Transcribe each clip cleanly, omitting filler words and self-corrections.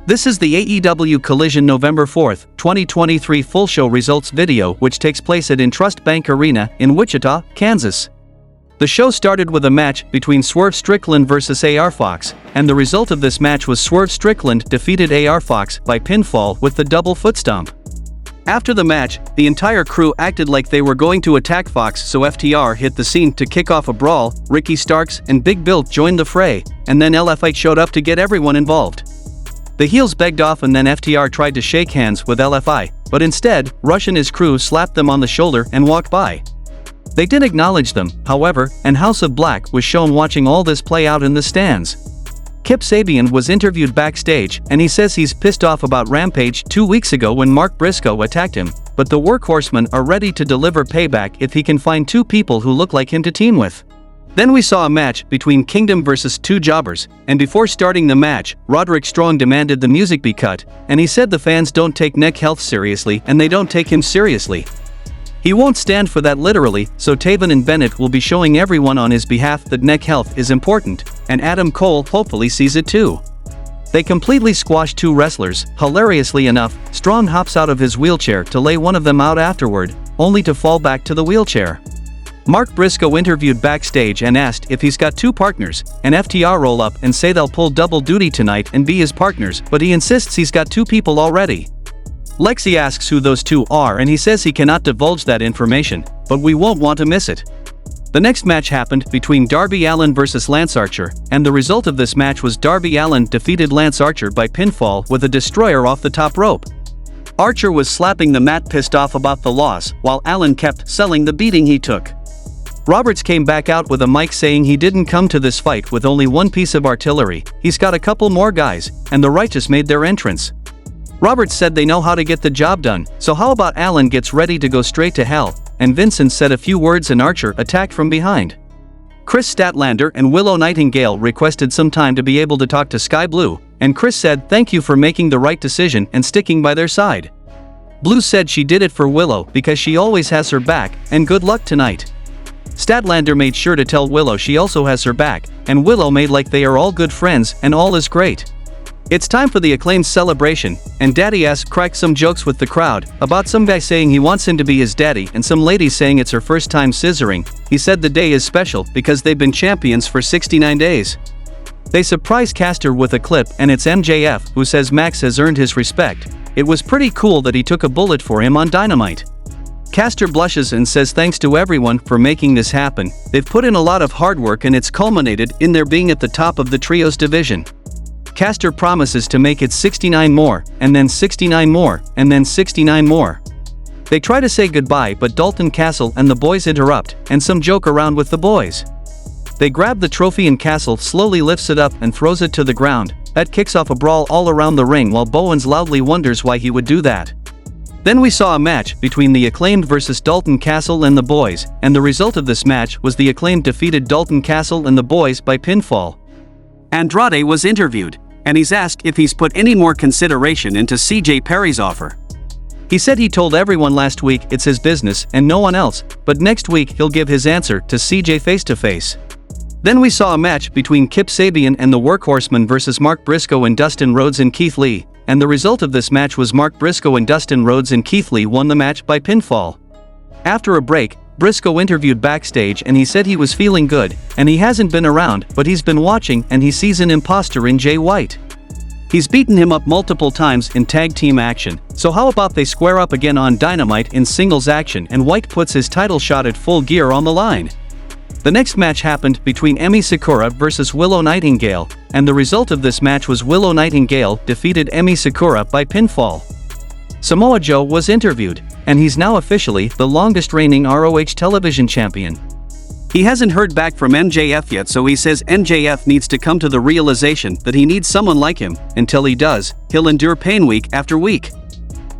This is the AEW Collision November 4th, 2023 full show results video which takes place at Intrust Bank Arena in Wichita, Kansas. The show started with a match between Swerve Strickland vs AR Fox, and the result of this match was Swerve Strickland defeated AR Fox by pinfall with the double foot stomp. After the match, the entire crew acted like they were going to attack Fox, so FTR hit the scene to kick off a brawl. Ricky Starks and Big Bill joined the fray, and then LFI showed up to get everyone involved. The heels begged off and then FTR tried to shake hands with LFI, but instead, Rush and his crew slapped them on the shoulder and walked by. They did acknowledge them, however, and House of Black was shown watching all this play out in the stands. Kip Sabian was interviewed backstage, and he says he's pissed off about Rampage 2 weeks ago when Mark Briscoe attacked him, but the Workhorsemen are ready to deliver payback if he can find two people who look like him to team with. Then we saw a match between Kingdom vs. two jobbers, and before starting the match, Roderick Strong demanded the music be cut, and he said the fans don't take neck health seriously and they don't take him seriously. He won't stand for that literally, so Taven and Bennett will be showing everyone on his behalf that neck health is important, and Adam Cole hopefully sees it too. They completely squashed two wrestlers. Hilariously enough, Strong hops out of his wheelchair to lay one of them out afterward, only to fall back to the wheelchair. Mark Briscoe interviewed backstage and asked if he's got two partners, and FTR roll up and say they'll pull double duty tonight and be his partners, but he insists he's got two people already. Lexi asks who those two are and he says he cannot divulge that information, but we won't want to miss it. The next match happened between Darby Allin vs Lance Archer, and the result of this match was Darby Allin defeated Lance Archer by pinfall with a destroyer off the top rope. Archer was slapping the mat pissed off about the loss, while Allin kept selling the beating he took. Roberts came back out with a mic saying he didn't come to this fight with only one piece of artillery, he's got a couple more guys, and the Righteous made their entrance. Roberts said they know how to get the job done, so how about Allin gets ready to go straight to hell, and Vincent said a few words and Archer attacked from behind. Chris Statlander and Willow Nightingale requested some time to be able to talk to Sky Blue, and Chris said thank you for making the right decision and sticking by their side. Blue said she did it for Willow because she always has her back, and good luck tonight. Statlander made sure to tell Willow she also has her back, and Willow made like they are all good friends and all is great. It's time for the Acclaimed celebration, and Daddy S cracked some jokes with the crowd about some guy saying he wants him to be his daddy and some lady saying it's her first time scissoring. He said the day is special because they've been champions for 69 days. They surprise Caster with a clip and it's MJF who says Max has earned his respect. It was pretty cool that he took a bullet for him on Dynamite. Caster blushes and says thanks to everyone for making this happen. They've put in a lot of hard work and it's culminated in their being at the top of the trios division. Caster promises to make it 69 more, and then 69 more, and then 69 more. They try to say goodbye but Dalton Castle and the boys interrupt, and some joke around with the boys. They grab the trophy and Castle slowly lifts it up and throws it to the ground. That kicks off a brawl all around the ring while Bowens loudly wonders why he would do that. Then we saw a match between the Acclaimed vs Dalton Castle and the boys, and the result of this match was the Acclaimed defeated Dalton Castle and the boys by pinfall. Andrade was interviewed, and he's asked if he's put any more consideration into CJ Perry's offer. He said he told everyone last week it's his business and no one else, but next week he'll give his answer to CJ face to face. Then we saw a match between Kip Sabian and the Workhorsemen vs Mark Briscoe and Dustin Rhodes and Keith Lee, and the result of this match was Mark Briscoe and Dustin Rhodes and Keith Lee won the match by pinfall. After a break, Briscoe interviewed backstage and he said he was feeling good, and he hasn't been around, but he's been watching and he sees an imposter in Jay White. He's beaten him up multiple times in tag team action, so how about they square up again on Dynamite in singles action and White puts his title shot at Full Gear on the line. The next match happened between Emi Sakura vs Willow Nightingale, and the result of this match was Willow Nightingale defeated Emi Sakura by pinfall. Samoa Joe was interviewed, and he's now officially the longest reigning ROH television champion. He hasn't heard back from MJF yet, so he says MJF needs to come to the realization that he needs someone like him. Until he does, he'll endure pain week after week.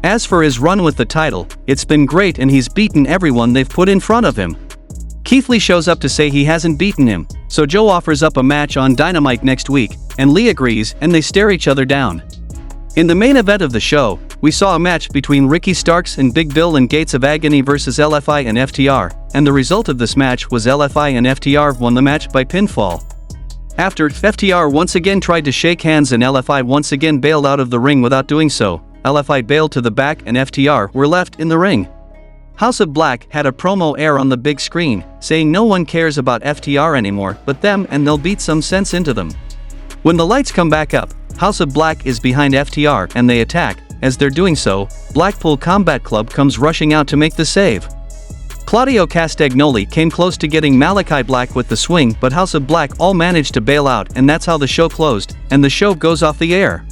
As for his run with the title, it's been great and he's beaten everyone they've put in front of him. Keith Lee shows up to say he hasn't beaten him, so Joe offers up a match on Dynamite next week, and Lee agrees and they stare each other down. In the main event of the show, we saw a match between Ricky Starks and Big Bill and Gates of Agony vs LFI and FTR, and the result of this match was LFI and FTR won the match by pinfall. After, FTR once again tried to shake hands and LFI once again bailed out of the ring without doing so. LFI bailed to the back and FTR were left in the ring. House of Black had a promo air on the big screen, saying no one cares about FTR anymore but them and they'll beat some sense into them. When the lights come back up, House of Black is behind FTR and they attack. As they're doing so, Blackpool Combat Club comes rushing out to make the save. Claudio Castagnoli came close to getting Malachi Black with the swing but House of Black all managed to bail out and that's how the show closed, and the show goes off the air.